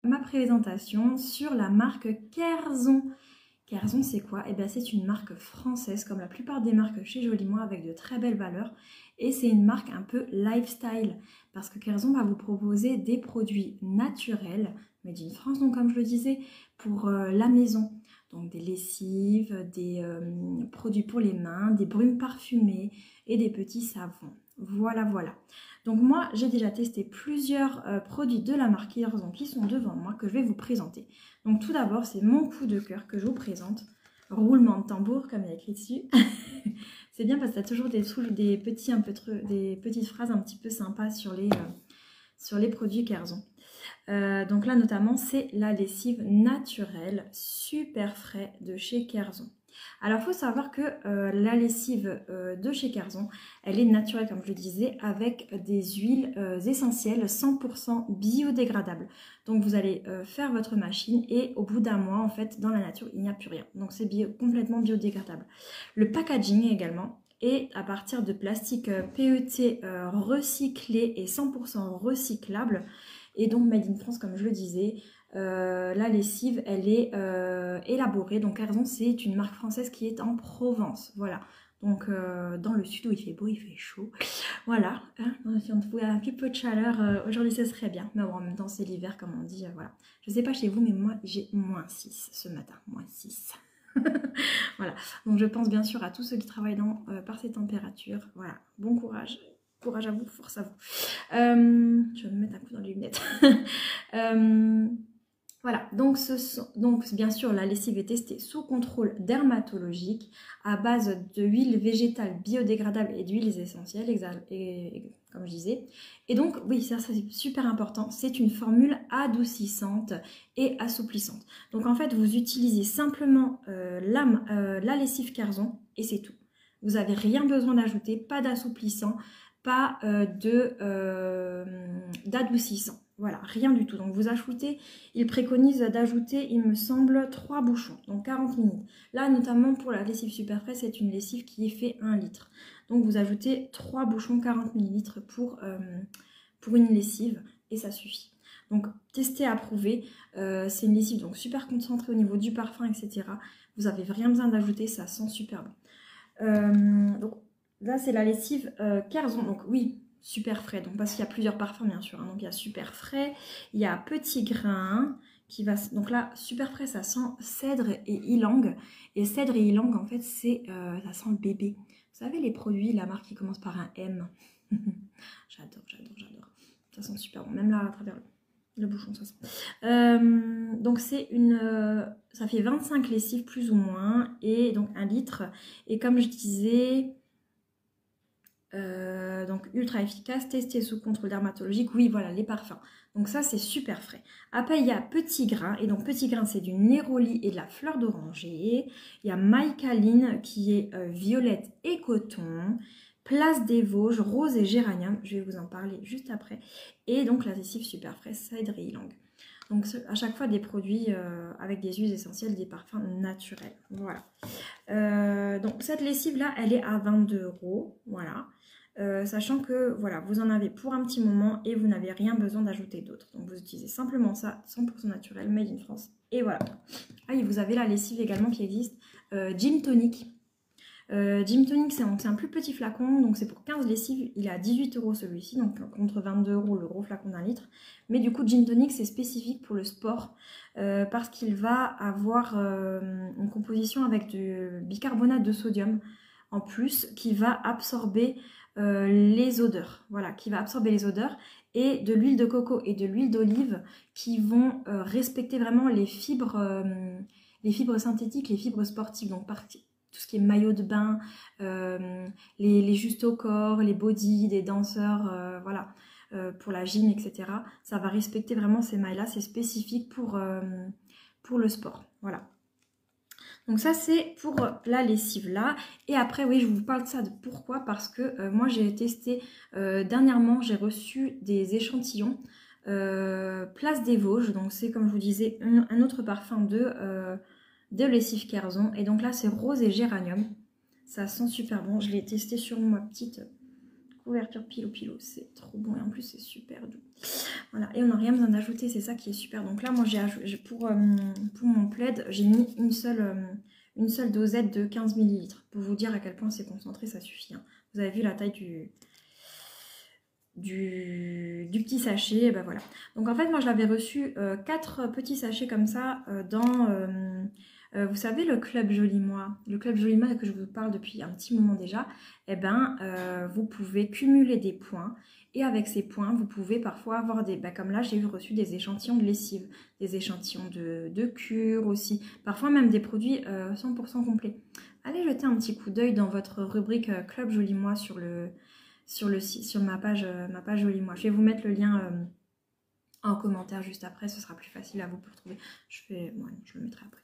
ma présentation sur la marque Kerzon. Kerzon, c'est quoi? Eh bien, c'est une marque française, comme la plupart des marques chez Joli Moi, avec de très belles valeurs. Et c'est une marque un peu lifestyle, parce que Kerzon va vous proposer des produits naturels, made in France, donc comme je le disais, pour la maison. Donc des lessives, des produits pour les mains, des brumes parfumées et des petits savons. Voilà, voilà. Donc moi, j'ai déjà testé plusieurs produits de la marque Kerzon qui sont devant moi, que je vais vous présenter. Donc tout d'abord, c'est mon coup de cœur que je vous présente. Roulement de tambour, comme il y a écrit dessus. C'est bien parce que tu as toujours des petites phrases un petit peu sympas sur les produits Kerzon. Donc là, notamment, c'est la lessive naturelle super frais de chez Kerzon. Alors, il faut savoir que la lessive de chez Kerzon, elle est naturelle, comme je le disais, avec des huiles essentielles 100% biodégradables. Donc, vous allez faire votre machine et au bout d'un mois, en fait, dans la nature, il n'y a plus rien. Donc, c'est complètement biodégradable. Le packaging également est à partir de plastique PET recyclé et 100% recyclable. Et donc, Made in France, comme je le disais, la lessive, elle est élaborée. Donc, Kerzon, c'est une marque française qui est en Provence. Voilà. Donc, dans le sud où il fait beau, il fait chaud. Voilà. Hein, si on trouvait un petit peu de chaleur, aujourd'hui, ce serait bien. Mais bon, en même temps, c'est l'hiver, comme on dit. Voilà. Je ne sais pas chez vous, mais moi, j'ai -6 ce matin. -6. Voilà. Donc, je pense bien sûr à tous ceux qui travaillent par ces températures. Voilà. Bon courage. Courage à vous, force à vous. Je vais me mettre un coup dans les lunettes. Voilà, donc bien sûr la lessive est testée sous contrôle dermatologique à base de huiles végétales biodégradables et d'huiles essentielles, comme je disais. Et donc oui, ça c'est super important, c'est une formule adoucissante et assouplissante. Donc en fait vous utilisez simplement la lessive Kerzon et c'est tout. Vous n'avez rien besoin d'ajouter, pas d'assouplissant, pas d'adoucissant. Voilà, rien du tout. Donc vous ajoutez, il préconise d'ajouter, il me semble, 3 bouchons, donc 40 ml. Là, notamment pour la lessive super frais, c'est une lessive qui est fait 1 litre. Donc vous ajoutez 3 bouchons 40 ml pour une lessive et ça suffit. Donc tester, approuver. C'est une lessive donc super concentrée au niveau du parfum, etc. Vous n'avez rien besoin d'ajouter, ça sent super bon. Donc là, c'est la lessive Kerzon. Donc oui, super frais. Donc parce qu'il y a plusieurs parfums, bien sûr. Hein. Donc il y a super frais, il y a petit grain qui va. Donc là, super frais, ça sent cèdre et ylang. Et cèdre et ylang, en fait, ça sent le bébé. Vous savez, les produits, la marque qui commence par un M. J'adore, j'adore, j'adore. Ça sent super bon. Même là, à travers le bouchon, ça sent. Donc c'est ça fait 25 lessives plus ou moins. Et donc 1 litre. Et comme je disais. Donc ultra efficace, testé sous contrôle dermatologique, oui voilà les parfums, donc ça c'est super frais. Après il y a petit grain, et donc petit grain c'est du néroli et de la fleur d'oranger. Il y a mycaline qui est violette et coton, place des Vosges, rose et géranium, je vais vous en parler juste après, et donc la lessive super frais, cèdre et ylang. Donc à chaque fois des produits avec des huiles essentielles, des parfums naturels, voilà. Donc cette lessive là elle est à 22 €, voilà. Sachant que voilà, vous en avez pour un petit moment et vous n'avez rien besoin d'ajouter d'autre. Donc vous utilisez simplement ça, 100% naturel, made in France. Et voilà. Ah et vous avez la lessive également qui existe, Gym Tonic. Gym Tonic c'est un plus petit flacon, donc c'est pour 15 lessives, il est à 18 € celui-ci, donc contre 22 € le gros flacon d'1 litre. Mais du coup Gym Tonic c'est spécifique pour le sport, parce qu'il va avoir une composition avec du bicarbonate de sodium en plus qui va absorber les odeurs, voilà, qui va absorber les odeurs, et de l'huile de coco et de l'huile d'olive qui vont respecter vraiment les fibres synthétiques, les fibres sportives, donc tout ce qui est maillot de bain, les justes au corps, les bodys des danseurs, voilà, pour la gym, etc. Ça va respecter vraiment ces mailles-là, c'est spécifique pour le sport, voilà. Donc ça c'est pour la lessive là. Et après oui je vous parle de ça, pourquoi? Parce que moi j'ai testé dernièrement, j'ai reçu des échantillons Place des Vosges. Donc c'est comme je vous disais un autre parfum de lessive Kerzon. Et donc là c'est rose et géranium. Ça sent super bon, je l'ai testé sur ma petite couverture Pilou Pilou, c'est trop bon et en plus c'est super doux. Voilà, et on n'a rien besoin d'ajouter, c'est ça qui est super. Donc là, moi, pour mon plaid, j'ai mis une seule dosette de 15 ml. Pour vous dire à quel point c'est concentré, ça suffit. Hein. Vous avez vu la taille du petit sachet, et ben voilà. Donc en fait, moi, je l'avais reçu 4 petits sachets comme ça vous savez, le Club Joli Moi. Le Club Joli Moi que je vous parle depuis un petit moment déjà, eh ben, vous pouvez cumuler des points. Et avec ces points, vous pouvez parfois avoir des... Ben, comme là, j'ai reçu des échantillons de lessive, des échantillons de cure aussi. Parfois même des produits 100% complets. Allez jeter un petit coup d'œil dans votre rubrique Club Joli Moi sur ma page Joli Moi. Je vais vous mettre le lien en commentaire juste après, ce sera plus facile à vous pour trouver. Je le mettrai après.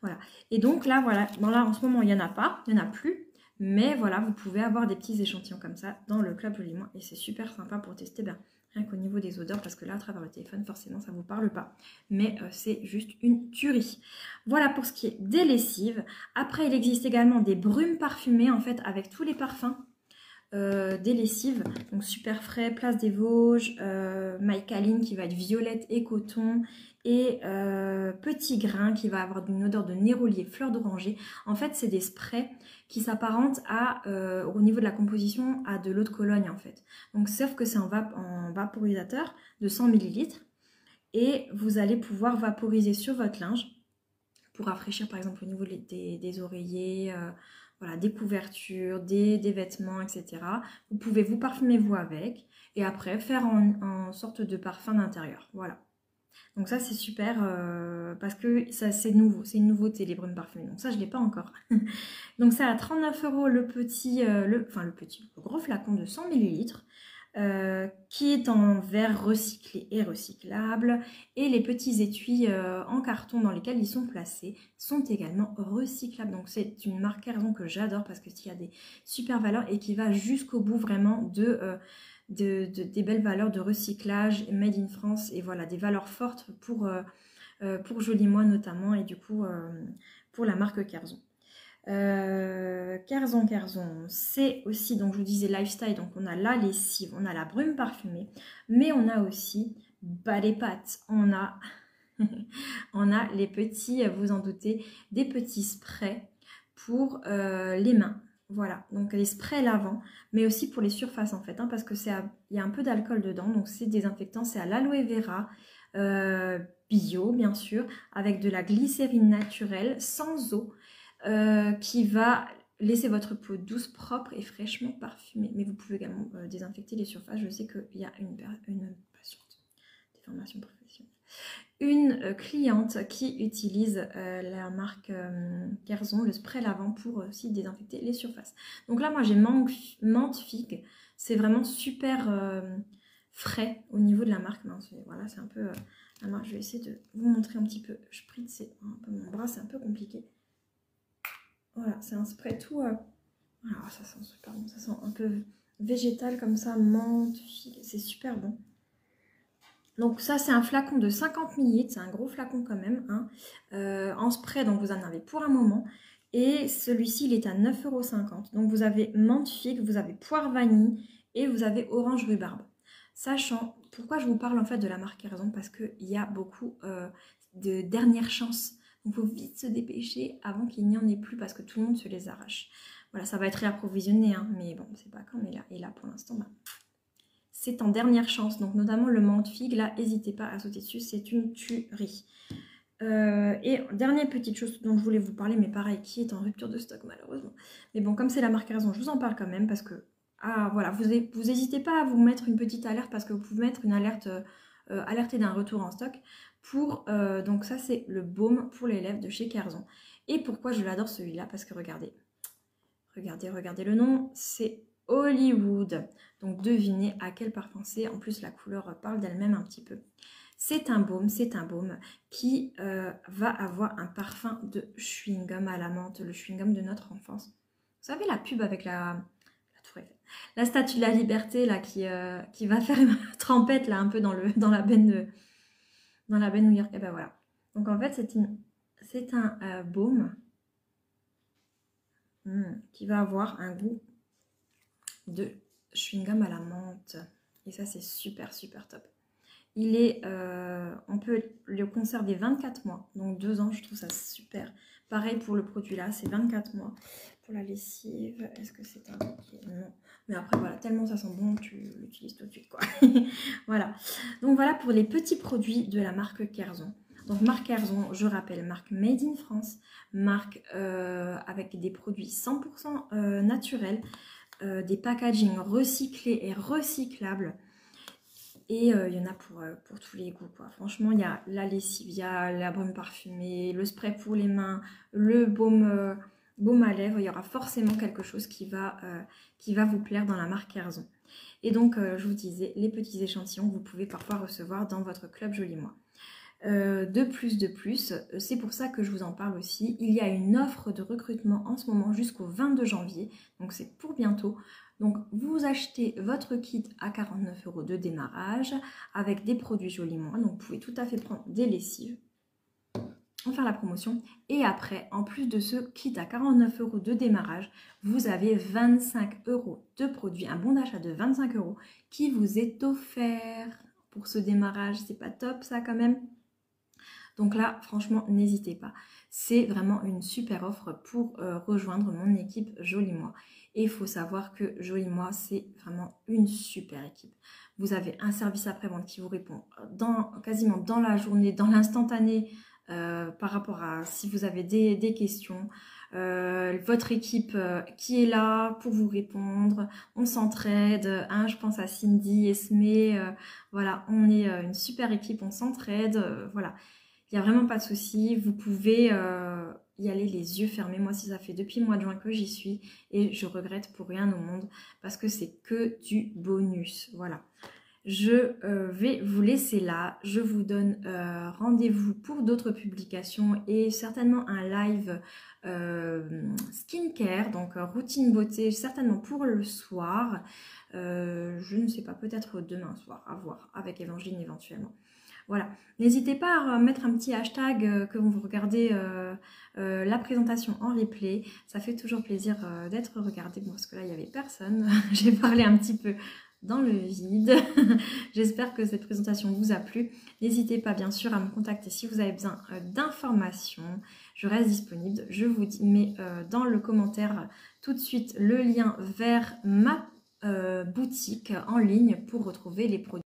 Voilà. Et donc là, voilà. Bon, là, en ce moment, il n'y en a pas, il n'y en a plus. Mais voilà, vous pouvez avoir des petits échantillons comme ça dans le Club Joli Moi. Et c'est super sympa pour tester, rien qu'au niveau des odeurs, parce que là, à travers le téléphone, forcément, ça ne vous parle pas. Mais c'est juste une tuerie. Voilà pour ce qui est des lessives. Après, il existe également des brumes parfumées, en fait, avec tous les parfums. Des lessives, donc super frais, Place des Vosges, Mycaline qui va être violette et coton, et Petit Grain qui va avoir une odeur de nérolier, fleur d'oranger. En fait, c'est des sprays qui s'apparentent au niveau de la composition à de l'eau de Cologne en fait. Donc sauf que c'est en vaporisateur de 100 ml et vous allez pouvoir vaporiser sur votre linge pour rafraîchir par exemple au niveau des oreillers, voilà, des couvertures, des vêtements, etc. Vous pouvez vous parfumer vous avec et après faire en sorte de parfum d'intérieur. Voilà. Donc ça c'est super parce que c'est nouveau, c'est une nouveauté les brumes parfumées. Donc ça je ne l'ai pas encore. Donc ça à 39 € le gros flacon de 100 ml. Qui est en verre recyclé et recyclable, et les petits étuis en carton dans lesquels ils sont placés sont également recyclables. Donc c'est une marque Kerzon que j'adore parce qu'il y a des super valeurs et qui va jusqu'au bout vraiment des belles valeurs de recyclage made in France, et voilà, des valeurs fortes pour Joli Moi notamment, et du coup pour la marque Kerzon. Kerzon, c'est aussi, donc je vous disais lifestyle, donc on a la lessive, on a la brume parfumée, mais on a aussi les pâtes, on a les petits, vous en doutez, des petits sprays pour les mains. Voilà, donc les sprays lavants, mais aussi pour les surfaces en fait, hein, parce que il y a un peu d'alcool dedans, donc c'est désinfectant, c'est à l'aloe vera, bio bien sûr, avec de la glycérine naturelle, sans eau, qui va laisser votre peau douce, propre et fraîchement parfumée. Mais vous pouvez également désinfecter les surfaces. Je sais qu'il y a une patiente, des formations professionnelles, une cliente qui utilise la marque Kerzon, le spray lavant, pour aussi désinfecter les surfaces. Donc là, moi j'ai menthe figue. C'est vraiment super frais au niveau de la marque. Voilà, c'est un peu... alors, je vais essayer de vous montrer un petit peu. Je prise un peu mon bras, c'est un peu compliqué. Voilà, c'est un spray tout... Alors, ça sent super bon, ça sent un peu végétal comme ça, menthe, figue, c'est super bon. Donc ça, c'est un flacon de 50 ml, c'est un gros flacon quand même, hein, en spray, donc vous en avez pour un moment. Et celui-ci, il est à 9,50 €. Donc vous avez menthe figue, vous avez poire vanille et vous avez orange rhubarbe. Sachant, pourquoi je vous parle en fait de la marque Kerzon, parce qu'il y a beaucoup de dernière chance. Donc il faut vite se dépêcher avant qu'il n'y en ait plus, parce que tout le monde se les arrache. Voilà, ça va être réapprovisionné, hein, mais bon, c'est pas quand, mais là, et là pour l'instant, c'est en dernière chance. Donc notamment le menthe figue, là, n'hésitez pas à sauter dessus, c'est une tuerie. Et dernière petite chose dont je voulais vous parler, mais pareil, qui est en rupture de stock malheureusement. Mais bon, comme c'est la marque Kerzon, je vous en parle quand même, parce que, voilà, vous n'hésitez pas à vous mettre une petite alerte, parce que vous pouvez mettre une alerte, alerter d'un retour en stock, pour, donc ça c'est le baume pour les lèvres de chez Kerzon. Et pourquoi je l'adore celui-là, parce que regardez le nom, c'est Hollywood. Donc devinez à quel parfum c'est. En plus la couleur parle d'elle-même un petit peu. C'est un baume qui va avoir un parfum de chewing-gum à la menthe, le chewing-gum de notre enfance. Vous savez la pub avec la Tour Eiffel, la Statue de la Liberté là qui va faire une trempette là un peu dans la baie New York. Et ben voilà. Donc en fait c'est un baume qui va avoir un goût de chewing-gum à la menthe. Et ça, c'est super, super top. On peut le conserver 24 mois, donc 2 ans, je trouve ça super. Pareil pour le produit là, c'est 24 mois. Pour la lessive, est-ce que c'est indiqué? Non. Mais après, voilà, tellement ça sent bon, tu l'utilises tout de suite, quoi. Voilà. Donc voilà pour les petits produits de la marque Kerzon. Donc marque Kerzon, je rappelle, marque Made in France, marque avec des produits 100% naturels, des packaging recyclés et recyclables. Et il y en a pour tous les goûts, quoi. Franchement, il y a la lessive, il y a la baume parfumée, le spray pour les mains, le baume, baume à lèvres. Il y aura forcément quelque chose qui va vous plaire dans la marque Kerzon. Et donc, je vous disais, les petits échantillons que vous pouvez parfois recevoir dans votre club Joli Moi. De plus, c'est pour ça que je vous en parle aussi. Il y a une offre de recrutement en ce moment jusqu'au 22 janvier, donc c'est pour bientôt. Donc vous achetez votre kit à 49 € de démarrage avec des produits Joli Moi, donc vous pouvez tout à fait prendre des lessives, en faire la promotion. Et après, en plus de ce kit à 49 € de démarrage, vous avez 25 € de produits, un bon d'achat de 25 € qui vous est offert pour ce démarrage. C'est pas top ça quand même? Donc là, franchement, n'hésitez pas. C'est vraiment une super offre pour rejoindre mon équipe Joli Moi. Et il faut savoir que Joli Moi, c'est vraiment une super équipe. Vous avez un service après-vente qui vous répond quasiment dans la journée, dans l'instantané, par rapport à si vous avez des questions. Votre équipe qui est là pour vous répondre. On s'entraide. Hein, je pense à Cindy, Esmé. Voilà, on est une super équipe, on s'entraide. Voilà. Il n'y a vraiment pas de souci, vous pouvez y aller les yeux fermés. Moi, si ça fait depuis le mois de juin que j'y suis et je regrette pour rien au monde parce que c'est que du bonus. Voilà. Je vais vous laisser là. Je vous donne rendez-vous pour d'autres publications et certainement un live skincare, donc routine beauté, certainement pour le soir. Je ne sais pas, peut-être demain soir, à voir avec Évangéline éventuellement. Voilà, n'hésitez pas à mettre un petit hashtag que vous regardez la présentation en replay. Ça fait toujours plaisir d'être regardé. Bon, parce que là, il n'y avait personne. J'ai parlé un petit peu dans le vide. J'espère que cette présentation vous a plu. N'hésitez pas, bien sûr, à me contacter si vous avez besoin d'informations. Je reste disponible. Je vous mets dans le commentaire tout de suite le lien vers ma boutique en ligne pour retrouver les produits.